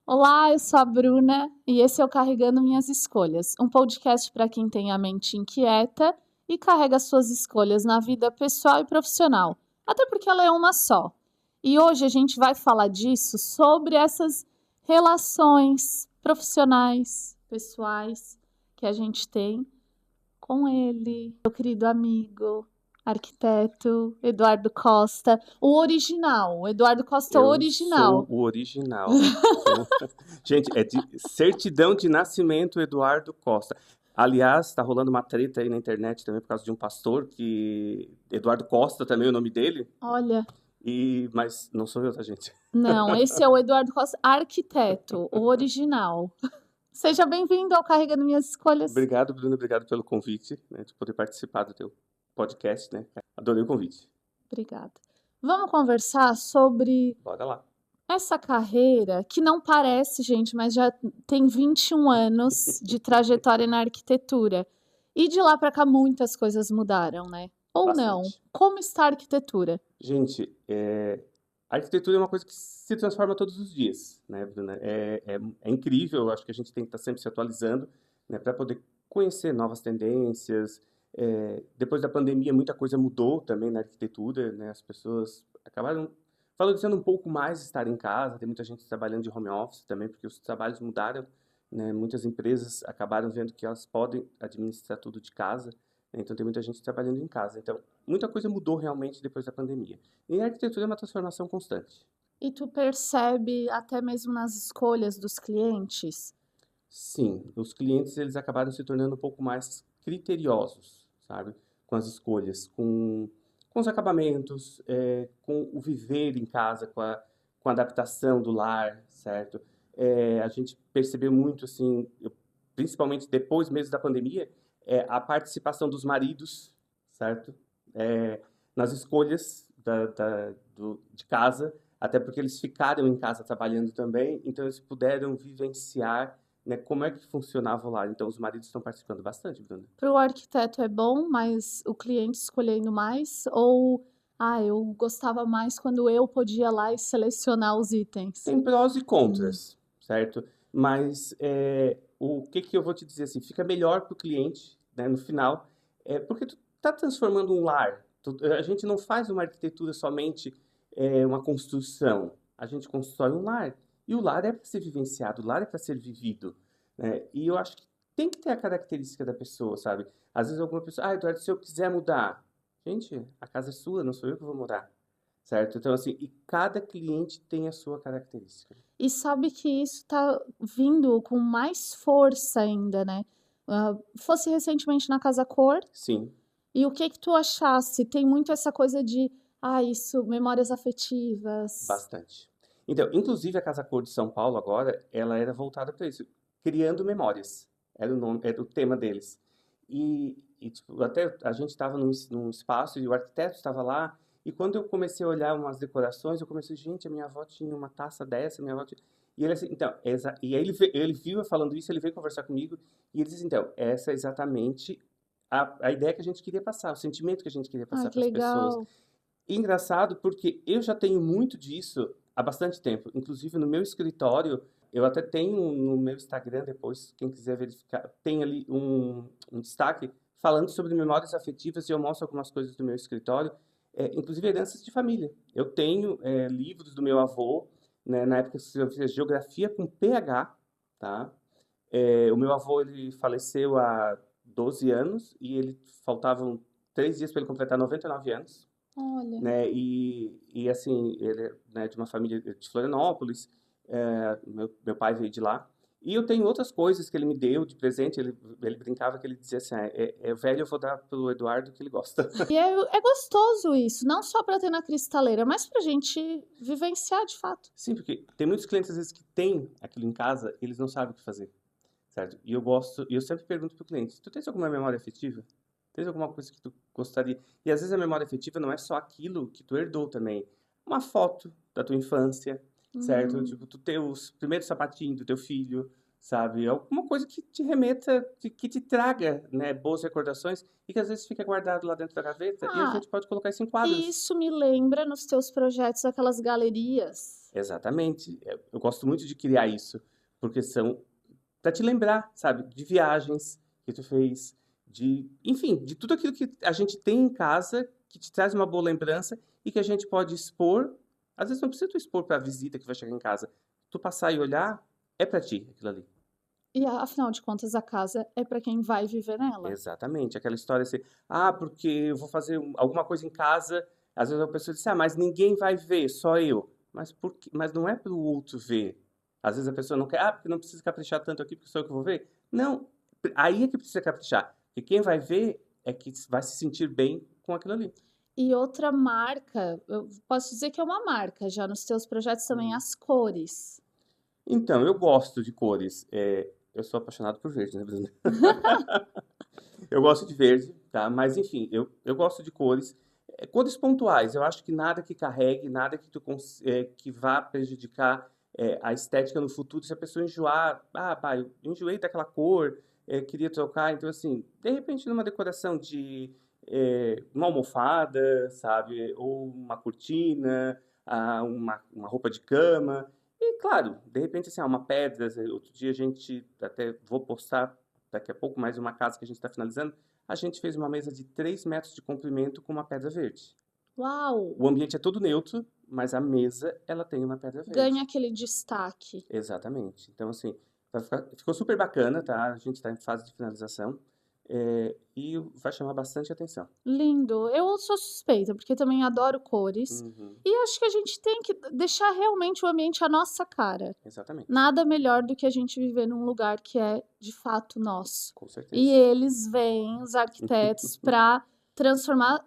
Olá, eu sou a Bruna e esse é o Carregando Minhas Escolhas, um podcast para quem tem a mente inquieta e carrega suas escolhas na vida pessoal e profissional, até porque ela é uma só. E hoje a gente vai falar disso, sobre essas relações profissionais, pessoais que a gente tem com ele, meu querido amigo, arquiteto Eduardo Costa, o original, o Eduardo Costa Eu sou original. o original. Gente, é de certidão de nascimento Eduardo Costa. Aliás, tá rolando uma treta aí na internet também por causa de um pastor que Eduardo Costa também é o nome dele. Olha, Mas não sou eu, tá, gente? não, esse é o Eduardo Costa, arquiteto, o original. Seja bem-vindo ao Carregando Minhas Escolhas. Obrigado, Bruno, obrigado pelo convite, né, de poder participar do teu podcast, né? Adorei o convite. Obrigada. Vamos conversar sobre Bora lá. essa carreira que não parece, gente, mas já tem 21 anos de trajetória na arquitetura. E de lá para cá muitas coisas mudaram, né? Ou não? Bastante. Como está a arquitetura? Gente, a arquitetura é uma coisa que se transforma todos os dias, né, Bruna? É incrível, eu acho que a gente tem que estar sempre se atualizando, né, para poder conhecer novas tendências. Depois da pandemia, muita coisa mudou também na arquitetura, né? As pessoas acabaram valorizando um pouco mais estar em casa, tem muita gente trabalhando de home office também, porque os trabalhos mudaram, né? Muitas empresas acabaram vendo que elas podem administrar tudo de casa, né? Então tem muita gente trabalhando em casa. Então, muita coisa mudou realmente depois da pandemia. E a arquitetura é uma transformação constante. E tu percebe até mesmo nas escolhas dos clientes? Sim, os clientes eles acabaram se tornando um pouco mais criteriosos, sabe? Com as escolhas, com os acabamentos, com o viver em casa, com a adaptação do lar, certo? A gente percebeu muito, assim, principalmente depois mesmo da pandemia, a participação dos maridos, certo? É, nas escolhas de casa, até porque eles ficaram em casa trabalhando também, então eles puderam vivenciar, né, como é que funcionava o lar. Então, os maridos estão participando bastante, Bruna. Para o arquiteto é bom, mas o cliente escolhendo mais? Ou, eu gostava mais quando eu podia ir lá e selecionar os itens? Tem prós e Hum. contras, certo? Mas o que que eu vou te dizer assim, fica melhor para o cliente, né, no final, porque tu está transformando um lar. A gente não faz uma arquitetura somente uma construção, a gente constrói um lar. E o lar é para ser vivenciado, o lar é para ser vivido, né? E eu acho que tem que ter a característica da pessoa, sabe? Às vezes alguma pessoa, Eduardo, se eu quiser mudar, gente, a casa é sua, não sou eu que vou mudar. Certo? Então, assim, e cada cliente tem a sua característica. E sabe que isso está vindo com mais força ainda, né? Fosse recentemente na Casa Cor, Sim, e o que que tu achasse? Tem muito essa coisa de, isso, memórias afetivas. bastante. Então, inclusive a Casa Cor de São Paulo agora, ela era voltada para isso, criando memórias. Era o nome, era o tema deles. Tipo, até a gente estava num espaço e o arquiteto estava lá. E quando eu comecei a olhar umas decorações, eu comecei, gente, a minha avó tinha uma taça dessa, minha avó tinha... E ele assim, então, e aí ele viu eu falando isso, ele veio conversar comigo e ele disse, então, essa é exatamente a ideia que a gente queria passar, o sentimento que a gente queria Ai, passar que para as pessoas. legal. E engraçado porque eu já tenho muito disso há bastante tempo. Inclusive no meu escritório, eu até tenho no meu Instagram depois, quem quiser verificar, tem ali um destaque falando sobre memórias afetivas e eu mostro algumas coisas do meu escritório, inclusive heranças de família. Eu tenho livros do meu avô, né, na época que eu fiz geografia com PH, tá? O meu avô ele faleceu há 12 anos e ele faltavam 3 dias para ele completar 99 anos, Olha. né? E assim, ele é, né, de uma família de Florianópolis, meu pai veio de lá. E eu tenho outras coisas que ele me deu de presente. Ele brincava que ele dizia assim: velho, eu vou dar pro Eduardo que ele gosta. E é gostoso isso, não só para ter na cristaleira, mas para a gente vivenciar de fato. Sim, porque tem muitos clientes às vezes que têm aquilo em casa e eles não sabem o que fazer, certo? E eu gosto, e eu sempre pergunto pro cliente: tu tens alguma memória afetiva? Tens alguma coisa que tu gostaria? E às vezes a memória afetiva não é só aquilo que tu herdou também. Uma foto da tua infância, certo? Hum. Tipo, tu ter os primeiros sapatinhos do teu filho, sabe? Alguma coisa que te remeta, que te traga, né, boas recordações e que às vezes fica guardado lá dentro da gaveta e a Ah, gente pode colocar isso em e quadros. isso me lembra nos teus projetos aquelas galerias. Exatamente. Eu gosto muito de criar isso, porque são para te lembrar, sabe, de viagens que tu fez, enfim, de tudo aquilo que a gente tem em casa que te traz uma boa lembrança e que a gente pode expor. Às vezes não precisa tu expor para a visita que vai chegar em casa. Tu passar e olhar, é para ti aquilo ali. E afinal de contas, a casa é para quem vai viver nela. Exatamente. Aquela história assim, porque eu vou fazer alguma coisa em casa, às vezes a pessoa diz, mas ninguém vai ver, só eu. Mas por quê? Mas não é para o outro ver. Às vezes a pessoa não quer, porque não precisa caprichar tanto aqui, porque sou eu que vou ver. Não, aí é que precisa caprichar. Porque quem vai ver é que vai se sentir bem com aquilo ali. E outra marca, eu posso dizer que é uma marca já nos teus projetos também, as cores. Então, eu gosto de cores. Eu sou apaixonado por verde, né, Bruna? Eu gosto de verde, tá? Mas enfim, eu gosto de cores. Cores pontuais. Eu acho que nada que carregue, nada que que vá prejudicar a estética no futuro. Se a pessoa enjoar, pá, eu enjoei daquela cor, queria trocar. Então, assim, de repente, numa decoração de uma almofada, sabe? Ou uma cortina, uma roupa de cama. E, claro, de repente, assim, uma pedra. Outro dia a gente, até vou postar daqui a pouco, mais uma casa que a gente está finalizando, a gente fez uma mesa de 3 metros de comprimento com uma pedra verde. Uau! O ambiente é todo neutro, mas a mesa, ela tem uma pedra Ganha verde. aquele destaque. Exatamente. Então, assim, ficou super bacana, tá? A gente está em fase de finalização, e vai chamar bastante atenção. Lindo. Eu sou suspeita, porque também adoro cores. Uhum, E acho que a gente tem que deixar realmente o ambiente à nossa cara. exatamente. Nada melhor do que a gente viver num lugar que é de fato nosso. Com E certeza. eles vêm, os arquitetos, para transformar,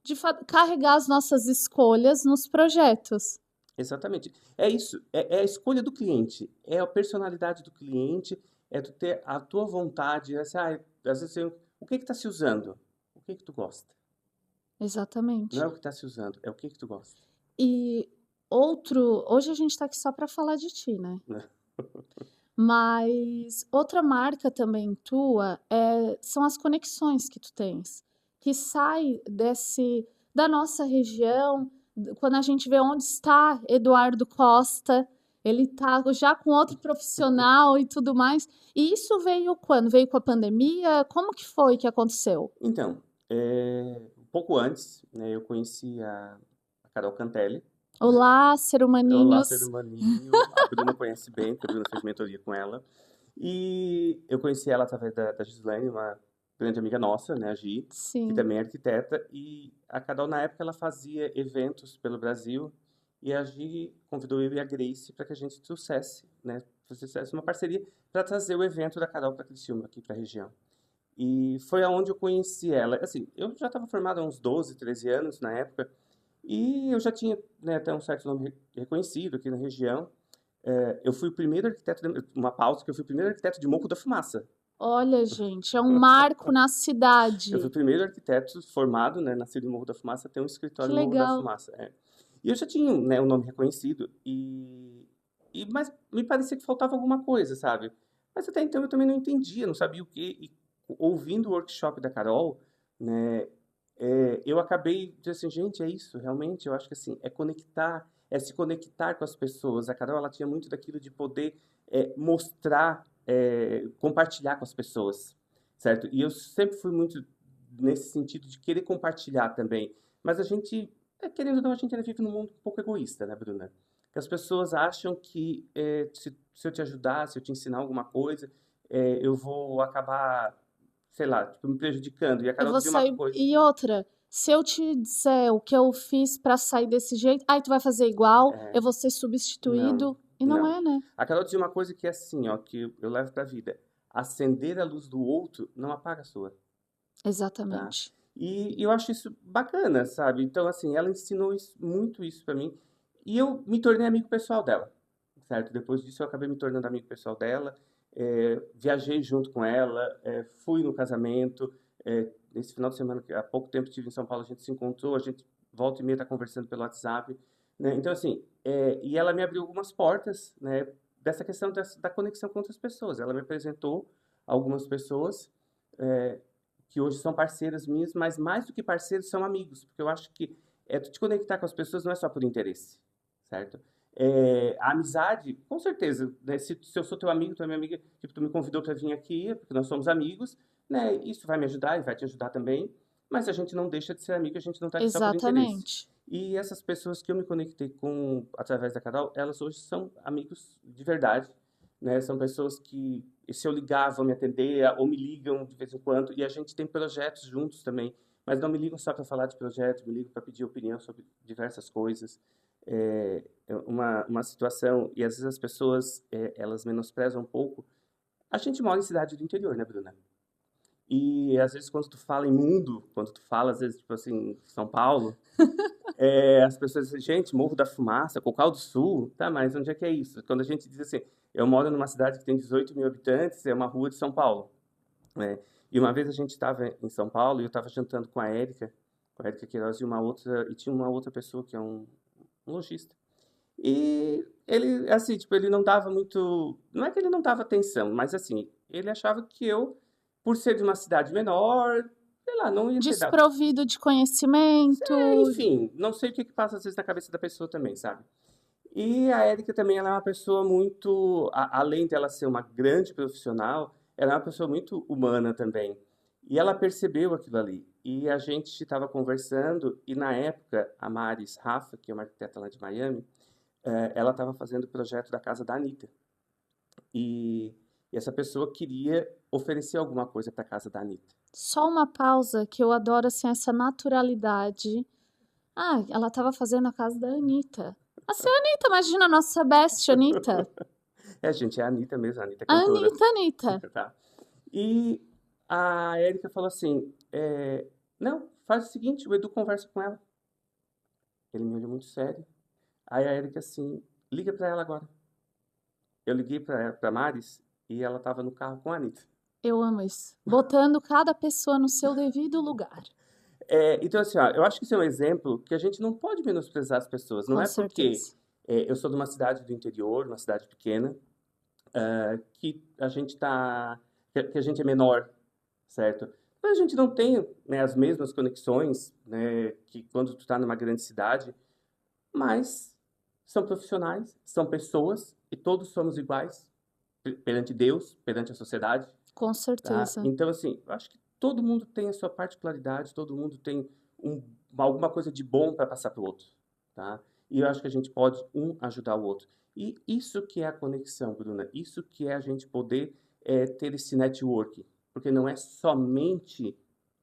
de fato, carregar as nossas escolhas nos projetos. Exatamente. É isso, é a escolha do cliente, é a personalidade do cliente, é tu ter a tua vontade, assim, às vezes o que que tá se usando? O que que tu gosta? Não é Exatamente. o que tá se usando, é o que que tu gosta, E hoje a gente tá aqui só para falar de ti, né? né? Mas outra marca também tua são as conexões que tu tens, que sai da nossa região. Quando a gente vê onde está Eduardo Costa, ele está já com outro profissional e tudo mais. E isso veio quando? Veio com a pandemia? Como que foi que aconteceu? Então, um pouco antes, né, eu conheci a Carol Cantelli, né? Olá, ser Olá, ser humaninhos. humaninho. A Bruna conhece bem, porque a Bruna fez mentoria com ela. E eu conheci ela através da Gislaine, uma grande amiga nossa, né, a Gi, que Sim. também é arquiteta. E a Carol, na época, ela fazia eventos pelo Brasil. E a Gi convidou eu e a Grace para que a gente trouxesse, né, fizesse uma parceria para trazer o evento da Carol para Criciúma, aqui para a região. E foi aonde eu conheci ela. Assim, eu já estava formado há uns 12, 13 anos na época. E eu já tinha, né, até um certo nome reconhecido aqui na região. Eu fui o primeiro arquiteto, uma pausa, que eu fui o primeiro arquiteto de Morro da Fumaça. Olha, gente, é um marco na Eu fui o cidade. primeiro arquiteto formado, né, nascido em Morro da Fumaça, a ter um Que escritório em Morro da legal. Fumaça. E eu já tinha, né, um nome reconhecido, mas me parecia que faltava alguma coisa, sabe? Mas até então eu também não entendia, não sabia o quê. E ouvindo o workshop da Carol, né, eu acabei dizendo assim, gente, é isso, realmente, eu acho que assim, é conectar, é se conectar com as pessoas. A Carol, ela tinha muito daquilo de poder mostrar, compartilhar com as pessoas, certo? E eu sempre fui muito nesse sentido de querer compartilhar também. Mas a gente, querendo ou não, a gente ainda vive num mundo um pouco egoísta, né, Bruna? Que as pessoas acham que se eu te ajudar, se eu te ensinar alguma coisa, eu vou acabar, sei lá, tipo, me prejudicando. E a Eu Carol vou dizia uma sair. coisa. E outra, se eu te disser o que eu fiz pra sair desse jeito, aí tu vai fazer igual, É, eu vou ser não, substituído. E não não. é, né? A Carol dizia uma coisa que é assim, ó, que eu levo pra vida. Acender a luz do outro não apaga a sua, tá? Exatamente. E eu acho isso bacana, sabe? Então, assim, ela ensinou muito isso pra mim. E eu me tornei amigo pessoal dela, certo? Depois disso, eu acabei me tornando amigo pessoal dela. Viajei junto com ela, fui no casamento. Nesse final de semana, que há pouco tempo estive em São Paulo, a gente se encontrou, a gente volta e meia tá conversando pelo WhatsApp, né? Então, assim, e ela me abriu algumas portas, né? Dessa questão da conexão com outras pessoas. Ela me apresentou algumas pessoas, é, que hoje são parceiras minhas, mas mais do que parceiros, são amigos, porque eu acho que tu te conectar com as pessoas não é só por interesse, certo? A amizade, com certeza, né? Se eu sou teu amigo, tu é minha amiga, tipo, tu me convidou para vir aqui, porque nós somos amigos, né? Isso vai me ajudar e vai te ajudar também, mas a gente não deixa de ser amigo, a gente não tá aqui só por interesse. Exatamente. E essas pessoas que eu me conectei com através da Carol, elas hoje são amigos de verdade, né? São pessoas que, se eu ligar, vão me atender, ou me ligam de vez em quando, e a gente tem projetos juntos também, mas não me ligam só para falar de projetos, me ligam para pedir opinião sobre diversas coisas. Uma situação, e às vezes as pessoas, elas menosprezam um pouco. A gente mora em cidade do interior, né, Bruna? E às vezes quando tu fala em mundo, quando tu fala, às vezes, tipo assim, São Paulo, as pessoas dizem, gente, Morro da Fumaça, Cocal do Sul, tá, mas onde é que é isso? Quando a gente diz assim, eu moro numa cidade que tem 18 mil habitantes, é uma rua de São Paulo, né? E uma vez a gente estava em São Paulo e eu estava jantando com a Érica Queiroz e tinha uma outra pessoa que é um lojista. E ele, assim, tipo, ele não dava muito. Não é que ele não dava atenção, mas assim, ele achava que eu, por ser de uma cidade menor, sei lá, não ia ter dado. Desprovido de conhecimento. Enfim, não sei o que que passa às vezes na cabeça da pessoa também, sabe? E a Érica também, ela é uma pessoa muito, além dela ser uma grande profissional, ela é uma pessoa muito humana também. E ela percebeu aquilo ali. E a gente estava conversando, e na época, a Maris Rafa, que é uma arquiteta lá de Miami, ela estava fazendo o projeto da casa da Anitta. E, e essa pessoa queria oferecer alguma coisa para a casa da Anitta. Só uma pausa que eu adoro, assim, essa naturalidade. Ah, ela estava fazendo a casa da Anitta. Assim, Anitta, imagina a nossa best Anitta. Gente, é a Anitta mesmo, a Anitta é cantora. Anitta, Anitta. Tá? E a Érica falou assim, não, faz o seguinte, o Edu conversa com ela. Ele me olhou muito sério. Aí a Érica assim, liga para ela agora. Eu liguei para Maris e ela estava no carro com a Anitta. Eu amo isso. Botando cada pessoa no seu devido lugar. Então, assim, ó, eu acho que isso é um exemplo que a gente não pode menosprezar as pessoas. Não Com é porque certeza. eu sou de uma cidade do interior, uma cidade pequena, que a gente que a gente é menor, certo? Mas a gente não tem, né, as mesmas conexões, né, que quando tu está numa grande cidade, mas são profissionais, são pessoas e todos somos iguais perante Deus, perante a sociedade. Com Tá? certeza. Então, assim, eu acho que todo mundo tem a sua particularidade, todo mundo tem alguma coisa de bom para passar para o outro, tá? E eu acho que a gente pode ajudar o outro. E isso que é a conexão, Bruna, isso que é a gente poder ter esse networking, porque não é somente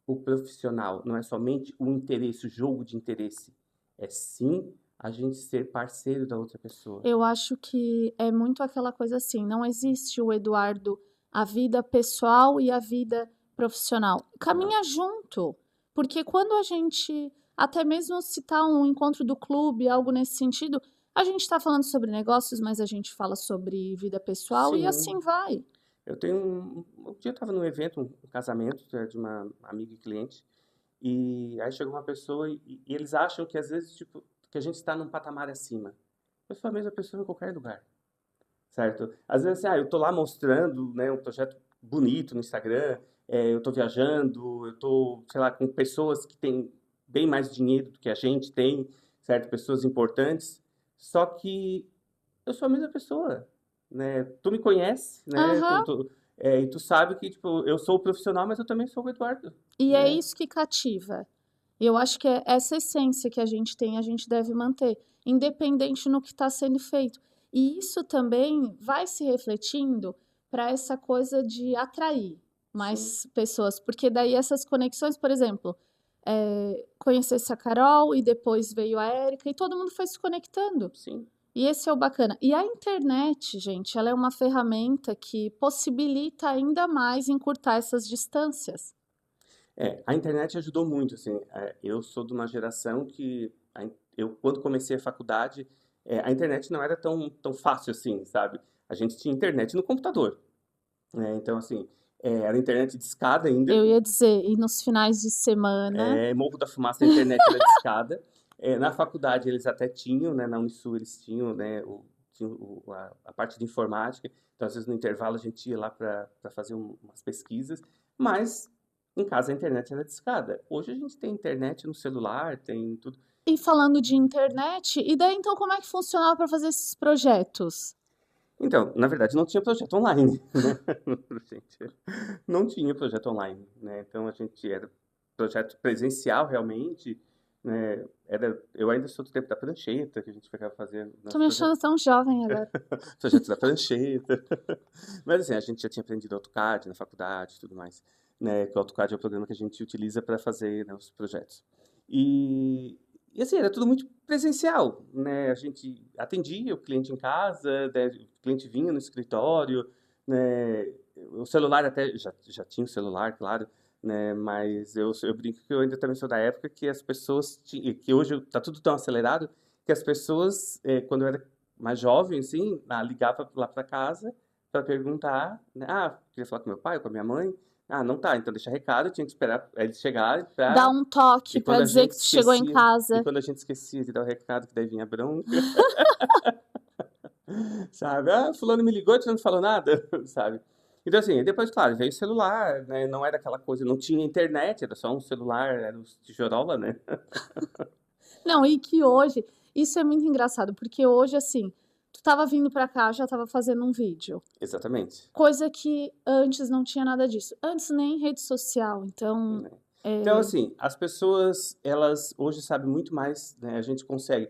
o profissional, não é somente o interesse, o jogo de interesse, é sim a gente ser parceiro da outra pessoa. Eu acho que é muito aquela coisa assim, não existe o Eduardo, a vida pessoal e a vida profissional. Não, Caminha junto, porque quando a gente, até mesmo citar um encontro do clube, algo nesse sentido, a gente está falando sobre negócios, mas a gente fala sobre vida pessoal e assim sim. vai. Eu tenho um dia eu estava num evento, um casamento de uma amiga e cliente, e aí chegou uma pessoa e eles acham que às vezes, tipo, que a gente está num patamar acima. Eu sou a mesma pessoa em qualquer lugar, certo? Às vezes, assim, eu tô lá mostrando, né, um projeto bonito no Instagram, eu tô viajando, eu tô, sei lá, com pessoas que têm bem mais dinheiro do que a gente tem, certo? Pessoas importantes, só que eu sou a mesma pessoa, né? Tu me conhece, né? Aham. E tu sabe que, tipo, eu sou o profissional, mas eu também sou o Eduardo, E é né? isso que cativa. Eu acho que é essa essência que a gente tem, a gente deve manter, independente no que está sendo feito. E isso também vai se refletindo para essa coisa de atrair Sim, mais pessoas, porque daí essas conexões, por exemplo, conhecesse a Carol e depois veio a Érica e todo mundo foi se conectando. sim. E esse é o bacana. E a internet, gente, ela é uma ferramenta que possibilita ainda mais encurtar essas distâncias. A internet ajudou muito, assim. Eu sou de uma geração que eu, quando comecei a faculdade, a internet não era tão fácil assim, sabe? A gente tinha internet no computador, né? Então, assim, era internet de escada ainda. Eu ia dizer, e nos finais de semana, Morro da Fumaça, a internet era de escada. Na faculdade eles até tinham, né? Na Unisul eles tinham, né? A parte de informática. Então, às vezes no intervalo a gente ia lá para fazer umas pesquisas. Mas em casa a internet era de escada. Hoje a gente tem internet no celular, tem tudo. E falando de internet, e daí então como é que funcionava para fazer esses projetos? Então, na verdade, não tinha projeto online, né? Gente, não tinha projeto online, né? Então a gente era projeto presencial realmente, né? Eu ainda sou do tempo da prancheta, que a gente ficava fazendo Tô nossos me achando tão jovem agora. projetos da prancheta. Mas assim, a gente já tinha aprendido AutoCAD na faculdade e tudo mais, né? Que o AutoCAD é o programa que a gente utiliza para fazer, né, os projetos. E, e assim, era tudo muito presencial, né? A gente atendia o cliente em casa, né? O cliente vinha no escritório, né? O celular até já tinha o celular, claro, né? Mas eu brinco que eu ainda também sou da época que as pessoas que hoje tá tudo tão acelerado que as pessoas, quando eu era mais jovem, assim, ligava lá para casa para perguntar, né? Ah, queria falar com meu pai, com a minha mãe. Ah, não tá, então deixa recado, tinha que esperar eles chegarem Dá pra... um E toque quando para a dizer gente que tu chegou em esquecia, casa. de dar o recado, que daí vinha bronca, sabe? Ah, fulano me ligou e tu não falou nada, sabe? Então assim, depois, claro, veio o celular, né? Não era aquela coisa, não tinha internet, era só um celular, era o tijorola, né? Não, e que hoje, isso é muito engraçado, porque hoje, assim, tu tava vindo pra cá, já tava fazendo um vídeo. Exatamente. Coisa que antes não tinha nada disso. Antes nem rede social, então, Né. Então, é, assim, as pessoas, elas hoje sabem muito mais, né? A gente consegue.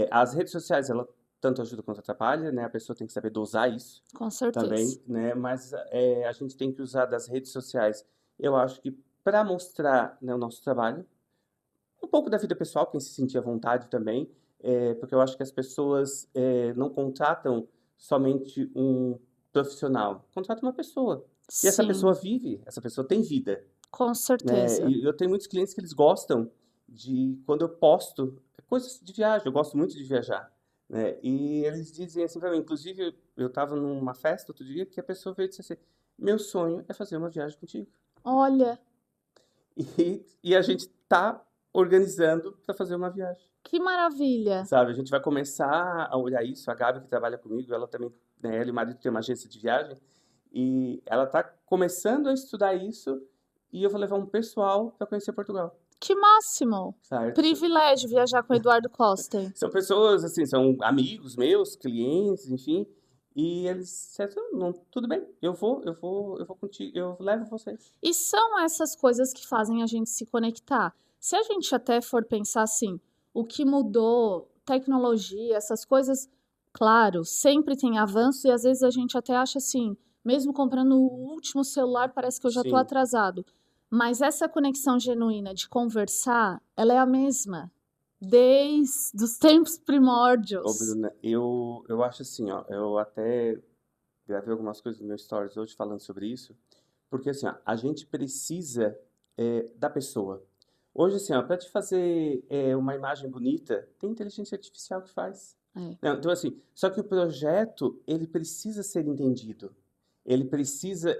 As redes sociais, ela tanto ajuda quanto atrapalha, né? A pessoa tem que saber dosar isso com certeza. também, né? Mas a gente tem que usar das redes sociais, eu acho que para mostrar, né, o nosso trabalho, um pouco da vida pessoal, quem se sentir à vontade também, porque eu acho que as pessoas não contratam somente um profissional, contratam uma pessoa. E essa pessoa Sim, vive, essa pessoa tem vida, com né? certeza. E eu tenho muitos clientes que eles gostam de quando eu posto coisas de viagem, eu gosto muito de viajar, né? E eles dizem assim para mim, inclusive eu estava numa festa outro dia que a pessoa veio e disse assim: "Meu sonho é fazer uma viagem contigo". Olha, E a gente tá organizando para fazer uma viagem, que maravilha. sabe? A gente vai começar a olhar isso, a Gabi que trabalha comigo, ela também, né, ela e o marido tem uma agência de viagem, e ela tá começando a estudar isso, e eu vou levar um pessoal para conhecer Portugal. Que máximo. Certo. Privilégio viajar com o Eduardo Costa. São pessoas, assim, são amigos meus, clientes, enfim, e eles disseram, não, tudo bem, eu vou contigo, eu levo vocês. E são essas coisas que fazem a gente se conectar. Se a gente até for pensar assim, o que mudou, tecnologia, essas coisas, claro, sempre tem avanço e às vezes a gente até acha assim, mesmo comprando o último celular, parece que eu já estou Sim. atrasado. Mas essa conexão genuína de conversar, ela é a mesma desde os tempos Ô, primórdios. Bruna, eu acho assim, ó, eu até gravei algumas coisas no meu stories hoje falando sobre isso, porque assim, ó, a gente precisa da pessoa. Hoje, assim, ó, para te fazer uma imagem bonita, tem inteligência artificial que faz. É. Não, então, assim, só que o projeto, ele precisa ser entendido. Ele precisa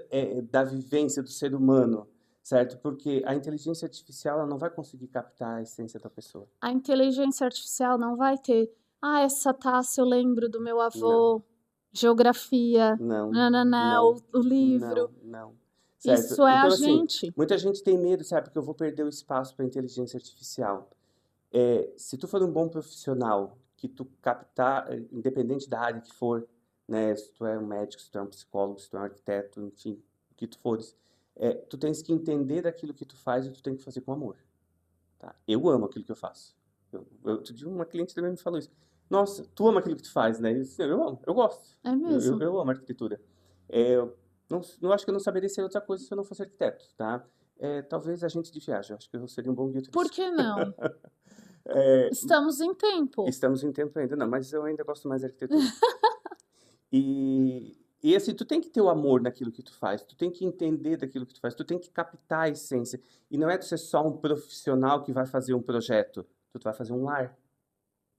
da vivência do ser humano, certo? Porque a inteligência artificial, ela não vai conseguir captar a essência da pessoa. A inteligência artificial não vai ter. Ah, essa taça eu lembro do meu Não, avô. Geografia. não, Nananã, não, o livro. não. Certo? Isso é a Então, assim, gente. muita gente tem medo, sabe? Que eu vou perder o espaço para a inteligência artificial. Se tu for um bom profissional, que tu captar, independente da área que for, né? Se tu é um médico, se tu é um psicólogo, se tu é um arquiteto, enfim, o que tu fores, tu tens que entender daquilo que tu faz e tu tem que fazer com amor, tá? Eu amo aquilo que eu faço. Outro dia uma cliente também me falou isso. Nossa, tu ama aquilo que tu faz, né? Eu disse, eu amo, eu gosto. É mesmo. Eu amo arquitetura. Eu não acho que eu não saberia ser outra coisa se eu não fosse arquiteto, tá? Talvez agente de viagem, eu acho que eu seria um bom guia Por turístico. que não? É, Estamos em tempo. estamos em tempo ainda, não, mas eu ainda gosto mais de arquitetura. E assim, tu tem que ter o amor naquilo que tu faz, tu tem que entender daquilo que tu faz, tu tem que captar a essência. E não é tu ser só um profissional que vai fazer um projeto, tu vai fazer um lar.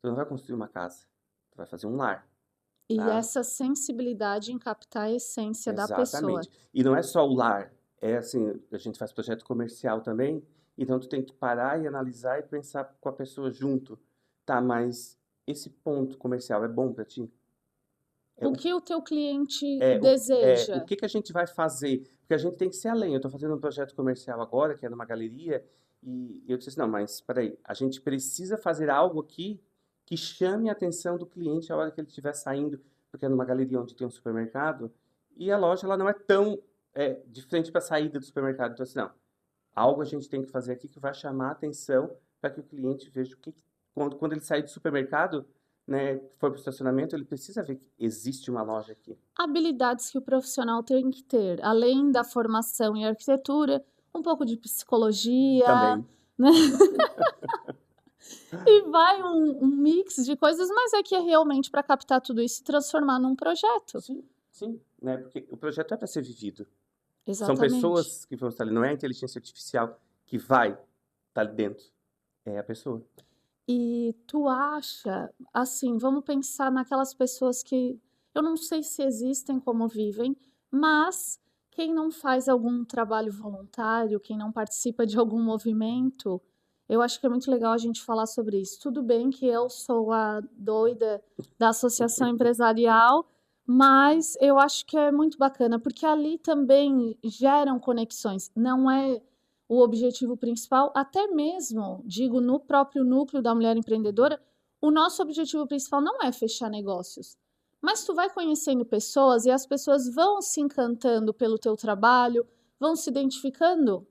Tu não vai construir uma casa, tu vai fazer um lar, E tá? essa sensibilidade em captar a essência da pessoa. Exatamente. E não é só o lar, é assim, a gente faz projeto comercial também, então tu tem que parar e analisar e pensar com a pessoa junto. Tá, mas esse ponto comercial é bom para ti? É, O o que o teu cliente o deseja? que que a gente vai fazer? Porque a gente tem que ser além. Eu estou fazendo um projeto comercial agora, que é numa galeria, E eu disse assim, não, mas espera aí, a gente precisa fazer algo aqui que chame a atenção do cliente a hora que ele estiver saindo, porque é numa galeria onde tem um supermercado, e a loja ela não é tão de frente para a saída do supermercado. Então, assim, não, algo a gente tem que fazer aqui que vai chamar a atenção para que o cliente veja quando ele sair do supermercado, né, for para o estacionamento, ele precisa ver que existe uma loja aqui. Habilidades que o profissional tem que ter, além da formação em arquitetura, um pouco de psicologia, Também. né? E vai um mix de coisas, mas é que é realmente para captar tudo isso e transformar num projeto. Sim, né? Porque o projeto é para ser vivido. São Exatamente. pessoas que vão estar ali, não é a inteligência artificial que vai estar ali dentro, é a pessoa. E tu acha, assim, vamos pensar naquelas pessoas que eu não sei se existem como vivem, mas quem não faz algum trabalho voluntário, quem não participa de algum movimento, eu acho que é muito legal a gente falar sobre isso. Tudo bem que eu sou a doida da associação empresarial, mas eu acho que é muito bacana, porque ali também geram conexões. Não é o objetivo principal, até mesmo, digo, no próprio núcleo da mulher empreendedora, o nosso objetivo principal não é fechar negócios. Mas tu vai conhecendo pessoas e as pessoas vão se encantando pelo teu trabalho, vão se identificando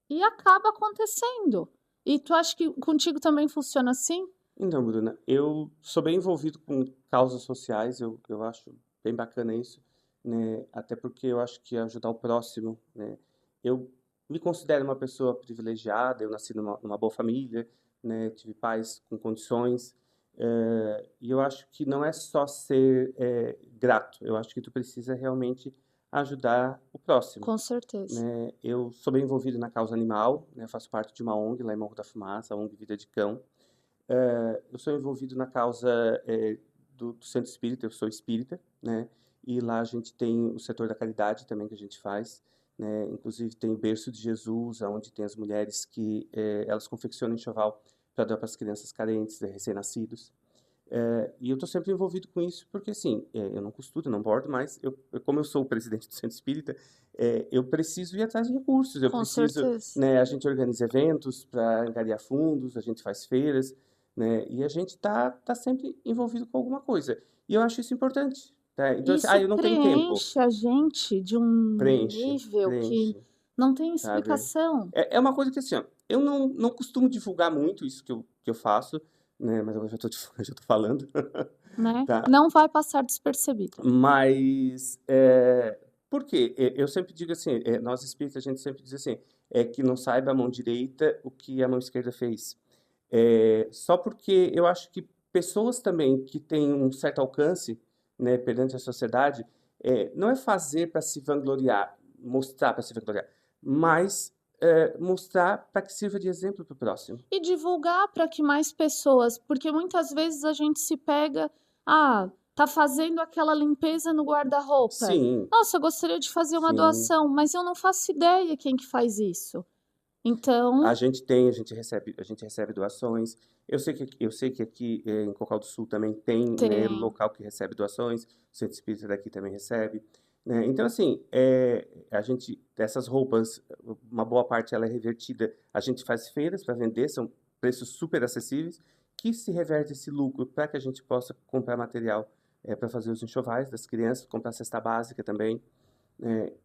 e acaba acontecendo. E tu acha que contigo também funciona assim? Então, Bruna, eu sou bem envolvido com causas sociais, eu acho bem bacana isso, né? Até porque eu acho que ajudar o próximo, né? Eu me considero uma pessoa privilegiada, eu nasci numa boa família, né? Tive pais com condições, e eu acho que não é só ser grato, eu acho que tu precisa realmente ajudar o próximo, Com certeza. né? Eu sou bem envolvido na causa animal, né? Faço parte de uma ONG lá em Morro da Fumaça, a ONG Vida de Cão. Eu sou envolvido na causa do Centro Espírita, eu sou espírita, né? E lá a gente tem o setor da caridade também que a gente faz, né? Inclusive tem o Berço de Jesus, onde tem as mulheres que elas confeccionam enxoval para dar para as crianças carentes, recém-nascidos. E eu estou sempre envolvido com isso porque, assim, eu não costuro, não bordo, mas como eu sou o presidente do Centro Espírita, eu preciso ir atrás de recursos, eu Com preciso, certeza. né, a gente organiza eventos para angariar fundos, a gente faz feiras, né, e a gente tá sempre envolvido com alguma coisa. E eu acho isso importante, tá? Então, assim, Isso eu não tenho tempo. preenche a gente de um Preenche, nível que preenche, não tem sabe? explicação, É uma coisa que, assim, ó, eu não costumo divulgar muito isso que eu faço, né, mas eu já tô, já tô falando. né? Tá. Não vai passar despercebido. Mas, por quê? Eu sempre digo assim, nós espíritas, a gente sempre diz assim, que não saiba a mão direita o que a mão esquerda fez. Só porque eu acho que pessoas também que têm um certo alcance, né, perante a sociedade, não é fazer para se vangloriar, mostrar para se vangloriar, mas mostrar para que sirva de exemplo para o próximo. E divulgar para que mais pessoas, porque muitas vezes a gente se pega, tá fazendo aquela limpeza no guarda-roupa. Sim, Nossa, eu gostaria de fazer uma sim. doação, mas eu não faço ideia quem que faz isso. Então, A gente recebe doações. Eu sei que aqui em Cocal do Sul também tem, né, tem. local que recebe doações. O Centro Espírita daqui também recebe, né? Então, assim, a gente, essas roupas, uma boa parte ela é revertida. A gente faz feiras para vender, são preços super acessíveis, que se reverte esse lucro para que a gente possa comprar material para fazer os enxovais das crianças, comprar cesta básica também.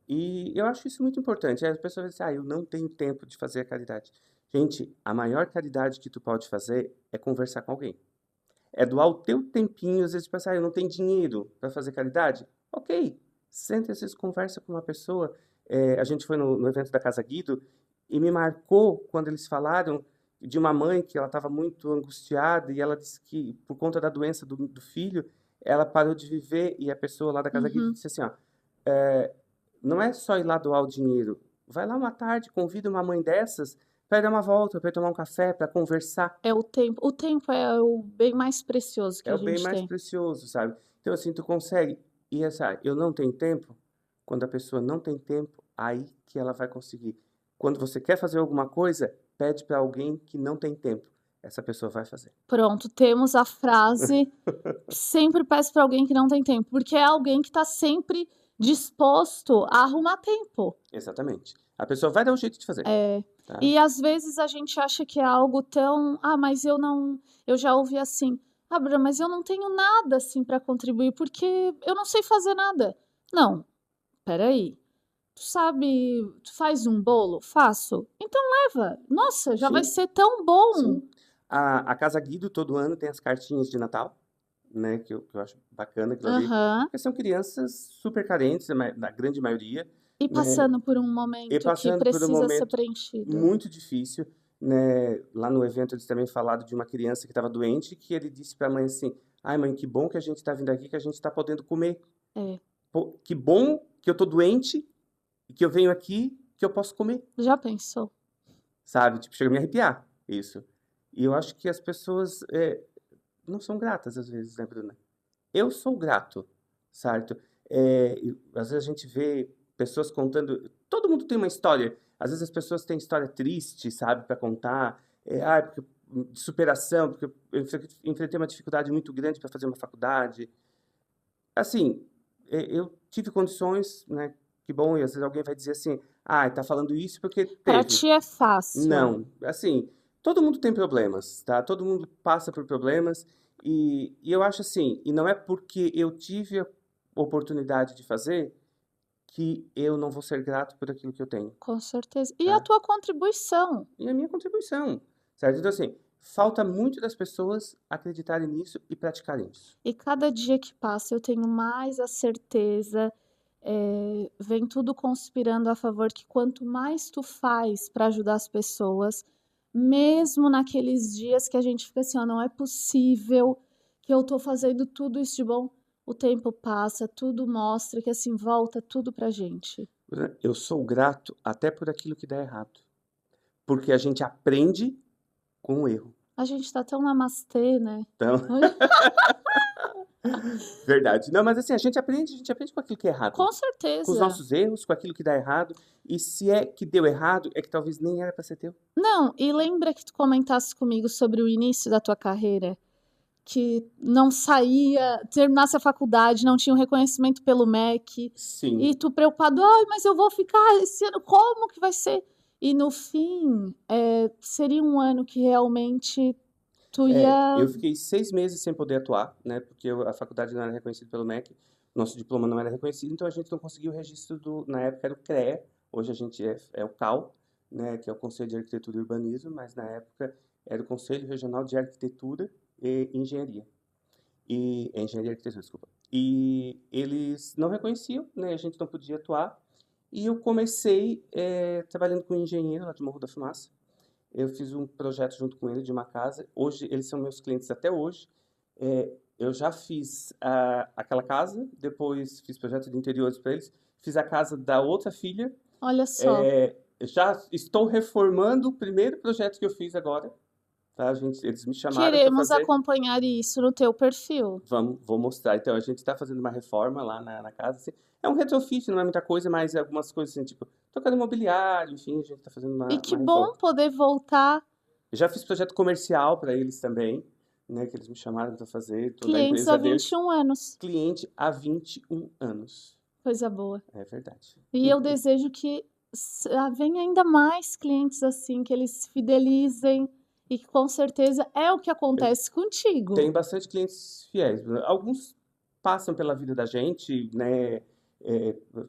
E eu acho isso muito importante. Aí as pessoas dizem, eu não tenho tempo de fazer a caridade. Gente, a maior caridade que tu pode fazer é conversar com alguém. É doar o teu tempinho, às vezes, para pensar, eu não tenho dinheiro para fazer caridade. Ok, senta, às vezes, conversa com uma pessoa. A gente foi no evento da Casa Guido e me marcou quando eles falaram de uma mãe que ela estava muito angustiada e ela disse que, por conta da doença do filho, ela parou de viver e a pessoa lá da Casa Guido disse assim, ó, é, não é só ir lá doar o dinheiro. Vai lá uma tarde, convida uma mãe dessas para dar uma volta, para tomar um café, para conversar. É o tempo. O tempo é o bem mais precioso que É a o bem gente mais tem. precioso, sabe? Então, assim, tu consegue. E essa, eu não tenho tempo. Quando a pessoa não tem tempo, aí que ela vai conseguir. Quando você quer fazer alguma coisa, pede para alguém que não tem tempo. Essa pessoa vai fazer. Pronto, temos a frase. Sempre peço para alguém que não tem tempo, porque é alguém que está sempre disposto a arrumar tempo. Exatamente. A pessoa vai dar um jeito de fazer. tá? E às vezes a gente acha que é algo tão, mas eu já ouvi assim, Bruna, mas eu não tenho nada assim para contribuir porque eu não sei fazer nada. Não, peraí. Tu sabe, tu faz um bolo? Faço. Então leva. Nossa, já vai Sim, ser tão bom. sim. A Casa Guido todo ano tem as cartinhas de Natal, né? Que eu acho bacana aquilo ali. Aham. Porque são crianças super carentes, na grande maioria, E né? passando por um E momento que passando por um precisa ser momento preenchido. muito difícil, né? Lá no evento eles também falaram de uma criança que estava doente, que ele disse para a mãe assim: "Ai, mãe, que bom que a gente está vindo aqui, que a gente está podendo comer. É. Pô, que bom que eu tô doente e que eu venho aqui, que eu posso comer", Já pensou? sabe? Tipo, chega a me arrepiar isso. E eu acho que as pessoas não são gratas às vezes, né, Bruna? Eu sou grato, certo? Às vezes a gente vê pessoas contando. Todo mundo tem uma história. Às vezes as pessoas têm história triste, sabe, para contar. Porque, de superação, porque eu enfrentei uma dificuldade muito grande para fazer uma faculdade. Assim, eu tive condições, né? Que bom, e às vezes alguém vai dizer assim: tá falando isso porque Pra teve. ti é fácil. Não, assim, todo mundo tem problemas, tá? Todo mundo passa por problemas e eu acho assim, e não é porque eu tive a oportunidade de fazer que eu não vou ser grato por aquilo que eu tenho, Com certeza. E a tá? tua contribuição? E a minha contribuição, certo? Então assim, falta muito das pessoas acreditarem nisso e praticarem isso. E cada dia que passa eu tenho mais a certeza, vem tudo conspirando a favor que quanto mais tu faz para ajudar as pessoas, mesmo naqueles dias que a gente fica assim: "Ó, não é possível que eu tô fazendo tudo isso de bom", o tempo passa, tudo mostra que, assim, volta tudo pra gente. Eu sou grato até por aquilo que dá errado, porque a gente aprende com o erro. A gente tá tão namastê, né. Então, verdade. Não, mas assim, a gente aprende com aquilo que é errado. Com Com os certeza. nossos erros, com aquilo que dá errado. E se é que deu errado, é que talvez nem era para ser teu. Não, e lembra que tu comentasse comigo sobre o início da tua carreira? Que não saía, terminasse a faculdade, não tinha um reconhecimento pelo MEC, Sim. e tu preocupado: "Ai, mas eu vou ficar esse ano, como que vai ser?" E no fim, seria um ano que realmente tu ia Eu fiquei 6 meses sem poder atuar, né? Porque a faculdade não era reconhecida pelo MEC, nosso diploma não era reconhecido, então a gente não conseguiu o registro na época era o CREA, hoje a gente é o CAL, né? Que é o Conselho de Arquitetura e Urbanismo, mas na época era o Conselho Regional de Arquitetura e Engenharia. Engenharia e arquitetura, desculpa. E eles não reconheciam, né? A gente não podia atuar. E eu comecei trabalhando com um engenheiro lá de Morro da Fumaça. Eu fiz um projeto junto com ele de uma casa. Hoje, eles são meus clientes até hoje. Eu já fiz aquela casa, depois fiz projeto de interiores para eles. Fiz a casa da outra filha. olha só, Já estou reformando o primeiro projeto que eu fiz agora. Tá, gente? Eles me chamaram para queremos fazer. acompanhar isso no teu perfil. Vou mostrar. Então, a gente está fazendo uma reforma lá na casa. Assim. É um retrofit, não é muita coisa, mas é algumas coisas assim, tipo, trocando imobiliário, enfim, a gente está fazendo E uma que reforma. bom poder voltar, Eu já fiz projeto comercial para eles também, né, que eles me chamaram para fazer, toda a clientes há empresa vinte e deles. um anos. Cliente há 21 anos. Coisa boa. É verdade. E eu desejo que venha ainda mais clientes assim, que eles se fidelizem e que com certeza é o que acontece Tem contigo. bastante clientes fiéis. Alguns passam pela vida da gente, né?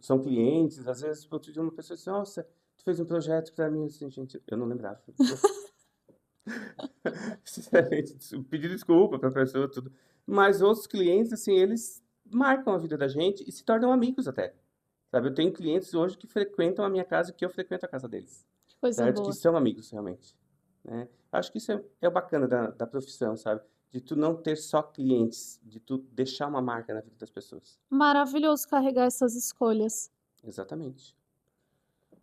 São clientes. Às vezes, outro dia uma pessoa disse, nossa, tu fez um projeto para mim, assim, gente, eu não lembrava. Sinceramente, pedir desculpa para a pessoa, tudo. Mas outros clientes, assim, eles marcam a vida da gente e se tornam amigos até. Sabe, eu tenho clientes hoje que frequentam a minha casa e que eu frequento a casa deles, Que coisa certo? Que boa. são amigos realmente, né? Acho que isso é o bacana da profissão, sabe? De tu não ter só clientes, de tu deixar uma marca na vida das pessoas. Maravilhoso carregar essas escolhas. Exatamente.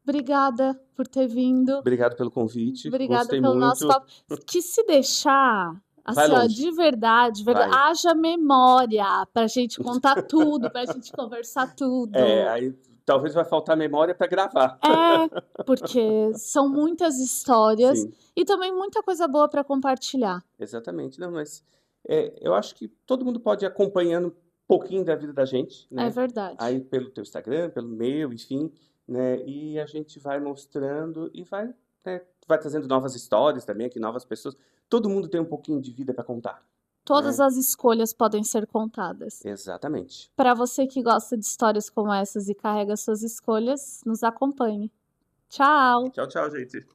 Obrigada por ter vindo. Obrigado pelo convite, Obrigada gostei pelo nosso muito. papo. Que se deixar, Vai assim, ó, longe, de verdade, vai. haja memória pra gente contar tudo, pra gente conversar tudo. Aí talvez vai faltar memória para gravar. É, porque são muitas histórias Sim. e também muita coisa boa para compartilhar. Exatamente. Não, mas eu acho que todo mundo pode ir acompanhando um pouquinho da vida da gente, É né? verdade. Aí pelo teu Instagram, pelo meu, enfim, né? E a gente vai mostrando e vai né, vai trazendo novas histórias também, aqui novas pessoas. Todo mundo tem um pouquinho de vida para contar, Todas né? as escolhas podem ser contadas. Exatamente. Para você que gosta de histórias como essas e carrega suas escolhas, nos acompanhe. Tchau! Tchau, tchau, gente.